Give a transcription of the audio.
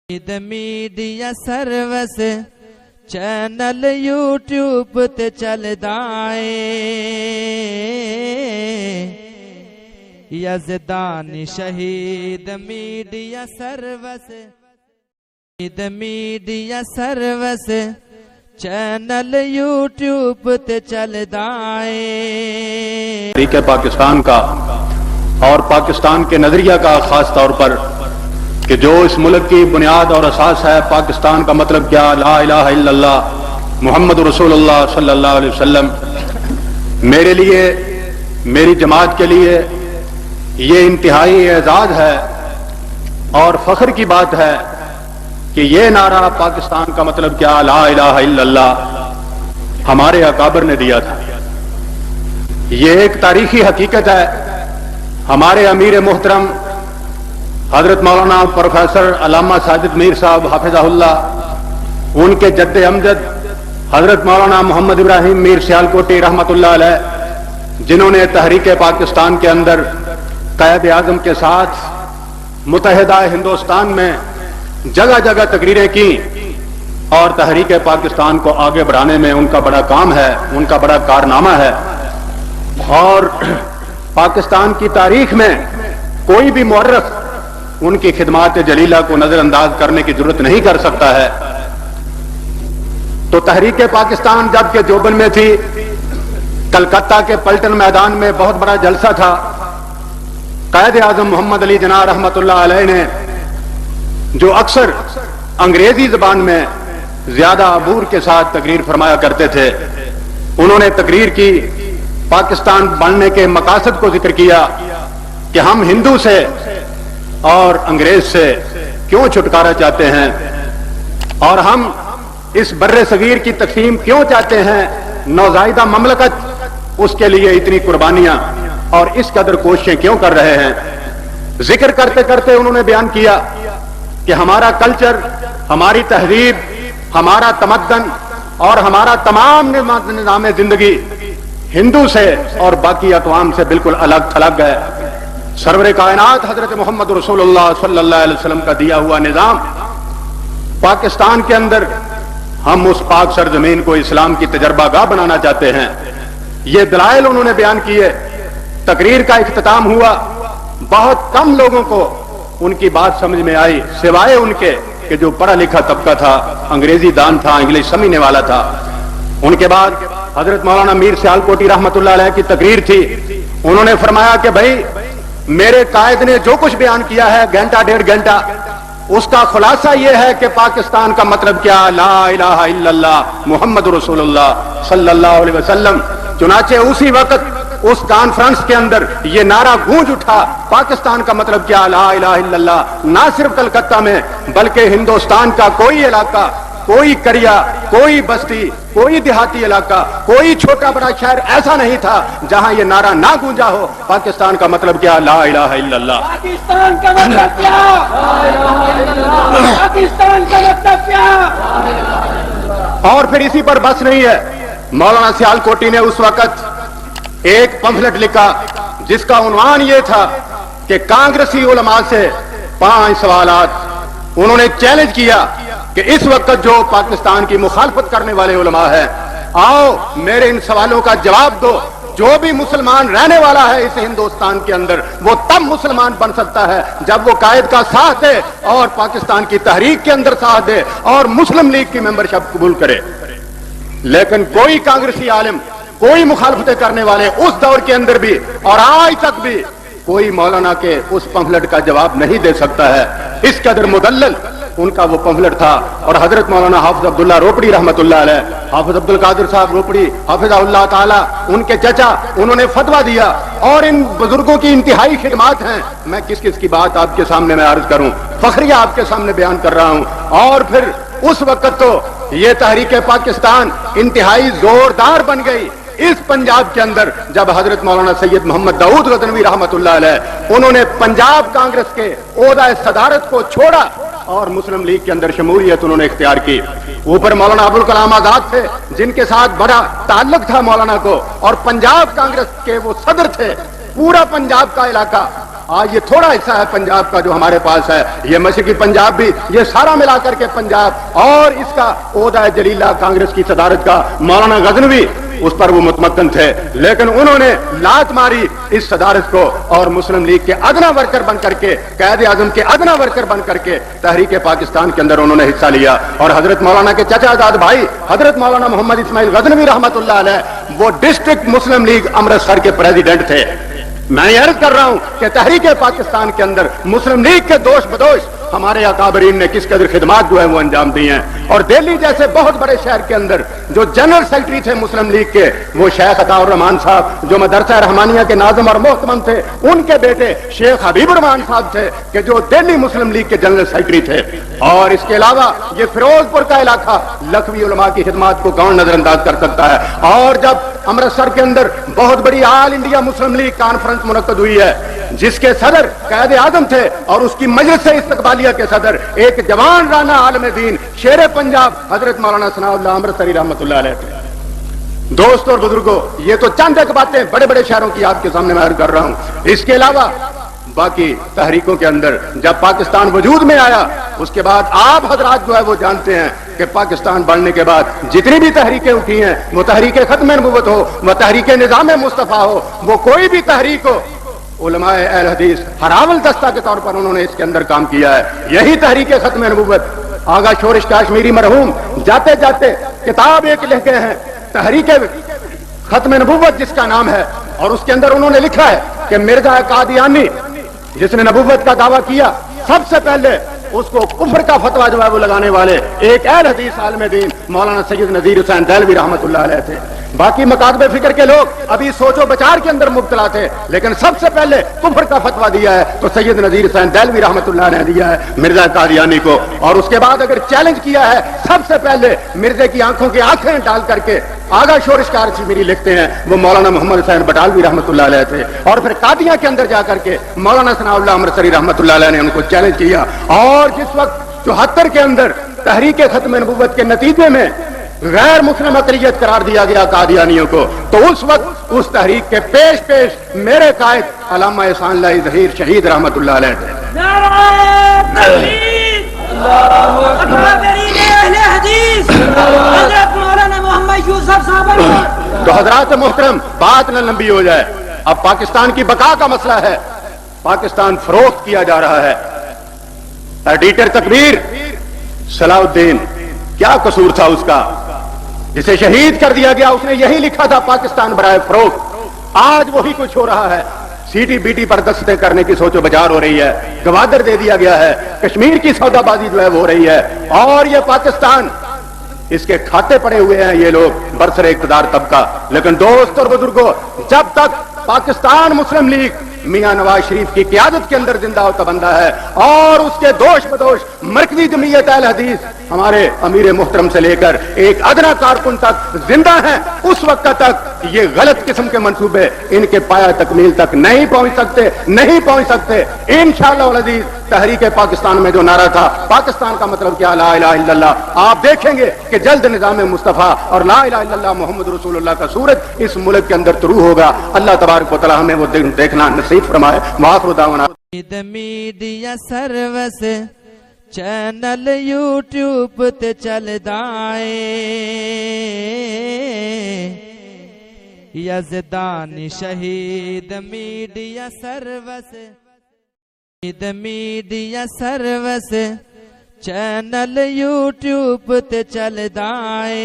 Media service channel YouTube تے چلدا اے یزدانی شہید میڈیا سروس چینل یوٹیوب تے چلدا اے تحریک پاکستان کا اور پاکستان کے نظریہ کا خاص طور پر کہ جو اس ملک کی بنیاد اور اساس ہے، پاکستان کا مطلب کیا، لا الہ الا اللہ محمد رسول اللہ صلی اللہ علیہ وسلم، میرے لیے، میری جماعت کے لیے یہ انتہائی اعزاز ہے اور فخر کی بات ہے کہ یہ نعرہ پاکستان کا مطلب کیا، لا الہ الا اللہ ہمارے اکابر نے دیا تھا۔ یہ ایک تاریخی حقیقت ہے۔ ہمارے امیر محترم حضرت مولانا پروفیسر علامہ ساجد میر صاحب حافظہ اللہ، ان کے جد امجد حضرت مولانا محمد ابراہیم میر سیالکوٹی رحمۃ اللہ علیہ، جنہوں نے تحریک پاکستان کے اندر قائد اعظم کے ساتھ متحدہ ہندوستان میں جگہ جگہ تقریریں کی اور تحریک پاکستان کو آگے بڑھانے میں ان کا بڑا کام ہے، ان کا بڑا کارنامہ ہے، اور پاکستان کی تاریخ میں کوئی بھی مورخ ان کی خدمات جلیلہ کو نظر انداز کرنے کی ضرورت نہیں کر سکتا ہے۔ تو تحریک پاکستان جب کہ جوبن میں تھی، کلکتہ کے پلٹن میدان میں بہت بڑا جلسہ تھا۔ قائد اعظم محمد علی جناح رحمۃ اللہ علیہ نے، جو اکثر انگریزی زبان میں زیادہ عبور کے ساتھ تقریر فرمایا کرتے تھے، انہوں نے تقریر کی، پاکستان بننے کے مقاصد کو ذکر کیا کہ ہم ہندو سے اور انگریز سے کیوں چھٹکارا چاہتے ہیں، اور ہم اس بر صغیر کی تقسیم کیوں چاہتے ہیں، نوزائیدہ مملکت، اس کے لیے اتنی قربانیاں اور اس قدر کوششیں کیوں کر رہے ہیں۔ ذکر کرتے کرتے انہوں نے بیان کیا کہ ہمارا کلچر، ہماری تہذیب، ہمارا تمدن اور ہمارا تمام نظام زندگی ہندو سے اور باقی اقوام سے بالکل الگ تھلگ ہے۔ سرور کائنات حضرت محمد رسول اللہ صلی اللہ علیہ وسلم کا دیا ہوا نظام، پاکستان کے اندر ہم اس پاک سرزمین کو اسلام کی تجربہ گاہ بنانا چاہتے ہیں۔ یہ دلائل انہوں نے بیان کیے۔ تقریر کا اختتام ہوا، بہت کم لوگوں کو ان کی بات سمجھ میں آئی، سوائے ان کے کہ جو پڑھا لکھا طبقہ تھا، انگریزی دان تھا، انگلش سمجھنے والا تھا۔ ان کے بعد حضرت مولانا میر سیالکوٹی رحمۃ اللہ علیہ کی تقریر تھی۔ انہوں نے فرمایا کہ بھائی، میرے قائد نے جو کچھ بیان کیا ہے گھنٹہ ڈیڑھ گھنٹہ، اس کا خلاصہ یہ ہے کہ پاکستان کا مطلب کیا، لا الہ الا اللہ محمد رسول اللہ صلی اللہ علیہ وسلم۔ چنانچہ اسی وقت اس کانفرنس کے اندر یہ نعرہ گونج اٹھا، پاکستان کا مطلب کیا، لا الہ الا اللہ، نہ صرف کلکتہ میں بلکہ ہندوستان کا کوئی علاقہ، کوئی قریہ، کوئی بستی، کوئی دیہاتی علاقہ، کوئی چھوٹا بڑا شہر ایسا نہیں تھا جہاں یہ نعرہ نہ گونجا ہو، پاکستان کا مطلب کیا، لا الہ الا اللہ۔ پاکستان کا مطلب کیا، پاکستان کا مطلب کیا۔ اور پھر اسی پر بس نہیں ہے، مولانا سیالکوٹی نے اس وقت ایک پمفلٹ لکھا جس کا عنوان یہ تھا کہ کانگریسی علماء سے 5 سوالات۔ انہوں نے چیلنج کیا کہ اس وقت جو پاکستان کی مخالفت کرنے والے علماء ہیں، آؤ میرے ان سوالوں کا جواب دو۔ جو بھی مسلمان رہنے والا ہے اس ہندوستان کے اندر، وہ تب مسلمان بن سکتا ہے جب وہ قائد کا ساتھ دے اور پاکستان کی تحریک کے اندر ساتھ دے اور مسلم لیگ کی ممبرشپ قبول کرے۔ لیکن کوئی کانگریسی عالم، کوئی مخالفتیں کرنے والے اس دور کے اندر بھی اور آج تک بھی کوئی مولانا کے اس پمفلٹ کا جواب نہیں دے سکتا ہے۔ اس قدر مدلل ان کا وہ پمفلٹ تھا۔ اور حضرت مولانا حافظ عبداللہ روپڑی رحمۃ اللہ علیہ، حافظ عبد القادر صاحب روپڑی حافظہ اللہ تعالی، ان کے چچا، انہوں نے فتویٰ دیا، اور ان بزرگوں کی انتہائی خدمات ہیں۔ میں کس کس کی بات آپ کے سامنے میں عرض کروں، فخریہ آپ کے سامنے بیان کر رہا ہوں۔ اور پھر اس وقت تو یہ تحریک پاکستان انتہائی زوردار بن گئی اس پنجاب کے اندر جب حضرت مولانا سید محمد داؤد غزنوی رحمۃ اللہ علیہ، انہوں نے پنجاب کانگریس کے عہدہ صدارت کو چھوڑا اور مسلم لیگ کے اندر شمولیت انہوں نے اختیار کی۔ اوپر مولانا ابوالکلام آزاد تھے جن کے ساتھ بڑا تعلق تھا مولانا کو، اور پنجاب کانگریس کے وہ صدر تھے۔ پورا پنجاب کا علاقہ آج یہ تھوڑا حصہ ہے پنجاب کا جو ہمارے پاس ہے، یہ مشرقی پنجاب بھی، یہ سارا ملا کر کے پنجاب، اور اس کا عہدہ جلیلہ کانگریس کی صدارت کا مولانا غزنوی، اس پر وہ متمکن تھے، لیکن انہوں نے لات ماری اس صدارت کو، اور مسلم لیگ کے ادنا ورکر بن کر کے، قائد اعظم کے ادنا ورکر بن کر کے تحریک پاکستان کے اندر انہوں نے حصہ لیا، اور حضرت مولانا کے چچا زاد بھائی حضرت مولانا محمد اسماعیل غزنوی رحمت اللہ علیہ، وہ ڈسٹرکٹ مسلم لیگ امرتسر کے پریزیڈنٹ تھے۔ میں یہ عرض کر رہا ہوں کہ تحریک پاکستان کے اندر مسلم لیگ کے دوش بدوش ہمارے اکابرین نے کس قدر خدمات جو ہے وہ انجام دی ہیں، اور دہلی جیسے بہت بڑے شہر کے اندر جو جنرل سیکرٹری تھے مسلم لیگ کے، وہ شیخ عطا الرحمان صاحب جو مدرسہ رحمانیہ کے ناظم اور محتمم تھے، ان کے بیٹے شیخ حبیب الرحمان صاحب تھے کہ جو دہلی مسلم لیگ کے جنرل سیکرٹری تھے۔ اور اس کے علاوہ یہ فیروز پور کا علاقہ، لکھوی علماء کی خدمات کو کون نظر انداز کر سکتا ہے؟ اور جب امرتسر کے اندر بہت بڑی آل انڈیا مسلم لیگ کانفرنس منعقد ہوئی ہے، جس کے صدر قائد اعظم تھے، اور اس کی مجلس استقبالیہ کے صدر ایک جوان رانا عالم دین شیر پنجاب حضرت مولانا ثناء اللہ امرتسری رحمۃ اللہ علیہ تھے۔ دوستوں اور بزرگوں، یہ تو چند ایک باتیں بڑے بڑے شہروں کی آپ کے سامنے میں عرض کر رہا ہوں۔ اس کے علاوہ باقی تحریکوں کے اندر جب پاکستان وجود میں آیا، اس کے بعد آپ حضرات جو ہے وہ جانتے ہیں کہ پاکستان بننے کے بعد جتنی بھی تحریکیں اٹھی ہیں، وہ تحریک ختم نبوت ہو، وہ تحریک نظام مصطفیٰ ہو، وہ کوئی بھی تحریک ہو، علماء اہل حدیث ہراول دستہ کے طور پر انہوں نے اس کے اندر کام کیا ہے۔ یہی تحریک ختم نبوت، آغا شورش کاشمیری مرحوم جاتے جاتے کتاب ایک لکھ گئے ہیں، تحریک ختم نبوت جس کا نام ہے، اور اس کے اندر انہوں نے لکھا ہے کہ مرزا قادیانی جس نے نبوت کا دعویٰ کیا، سب سے پہلے اس کو کفر کا فتویٰ جو ہے وہ لگانے والے ایک اہل حدیث عالم دین مولانا سید نذیر حسین دہلوی رحمۃ اللہ علیہ تھے۔ باقی مکاتب فکر کے لوگ ابھی سوچ و بچار کے اندر مبتلا تھے، لیکن سب سے پہلے کفر کا فتویٰ دیا ہے تو سید نذیر حسین دہلوی رحمۃ اللہ نے دیا ہے مرزا قادیانی کو، اور اس کے بعد اگر چیلنج کیا ہے سب سے پہلے مرزے کی آنکھوں کی آنکھیں ڈال کر کے آغا شورش کاشمیری لکھتے ہیں، وہ مولانا محمد حسین بٹالوی رحمۃ اللہ علیہ تھے، اور پھر قادیاں کے اندر جا کر کے مولانا ثناء اللہ امرتسری رحمۃ اللہ علیہ نے ان کو چیلنج کیا، اور جس وقت 74 کے اندر تحریک ختم نبوت کے نتیجے میں غیر مسلم اقلیت قرار دیا گیا قادیانیوں کو، تو اس وقت اس تحریک کے پیش میرے قائد علامہ احسان اللہ ظہیر شہید رحمۃ اللہ علیہ تھے۔ تو حضرات محترم، بات نہ لمبی ہو جائے، اب پاکستان کی بقا کا مسئلہ ہے، پاکستان فروخت کیا جا رہا ہے۔ ایڈیٹر تکبیر صلاح الدین، کیا قصور تھا اس کا؟ جسے شہید کر دیا گیا اس نے یہی لکھا تھا پاکستان برائے فروخت، آج وہی کچھ ہو رہا ہے۔ سی ٹی بی ٹی پر دستیں کرنے کی سوچ و بچار ہو رہی ہے، گوادر دے دیا گیا ہے، کشمیر کی سودا بازی جو ہے وہ ہو رہی ہے، اور یہ پاکستان اس کے کھاتے پڑے ہوئے ہیں یہ لوگ برسر اقتدار طبقہ۔ لیکن دوست اور بزرگوں، جب تک پاکستان مسلم لیگ میاں نواز شریف کی قیادت کے اندر زندہ و تبندہ ہے، اور اس کے دوش بدوش مرکزی جمعیت اہل حدیث ہمارے امیر محترم سے لے کر ایک ادنا کارکن تک زندہ ہیں، اس وقت تک یہ غلط قسم کے منصوبے ان کے پایہ تکمیل تک نہیں پہنچ سکتے۔ انشاءاللہ العزیز تحریک پاکستان میں جو نعرہ تھا پاکستان کا مطلب کیا، لا الہ الا اللہ، آپ دیکھیں گے کہ جلد نظام مصطفیٰ اور لا الہ الا اللہ محمد رسول اللہ کا سورج اس ملک کے اندر طلوع ہوگا۔ اللہ تبارک و تعالی ہمیں وہ دیکھنا نصیب فرمائے۔ وآخر دعوانا میڈیا سروس چینل یوٹیوب تے چلدا اے، یزدانی شہید میڈیا سروس چینل یوٹیوب تے چلدا اے۔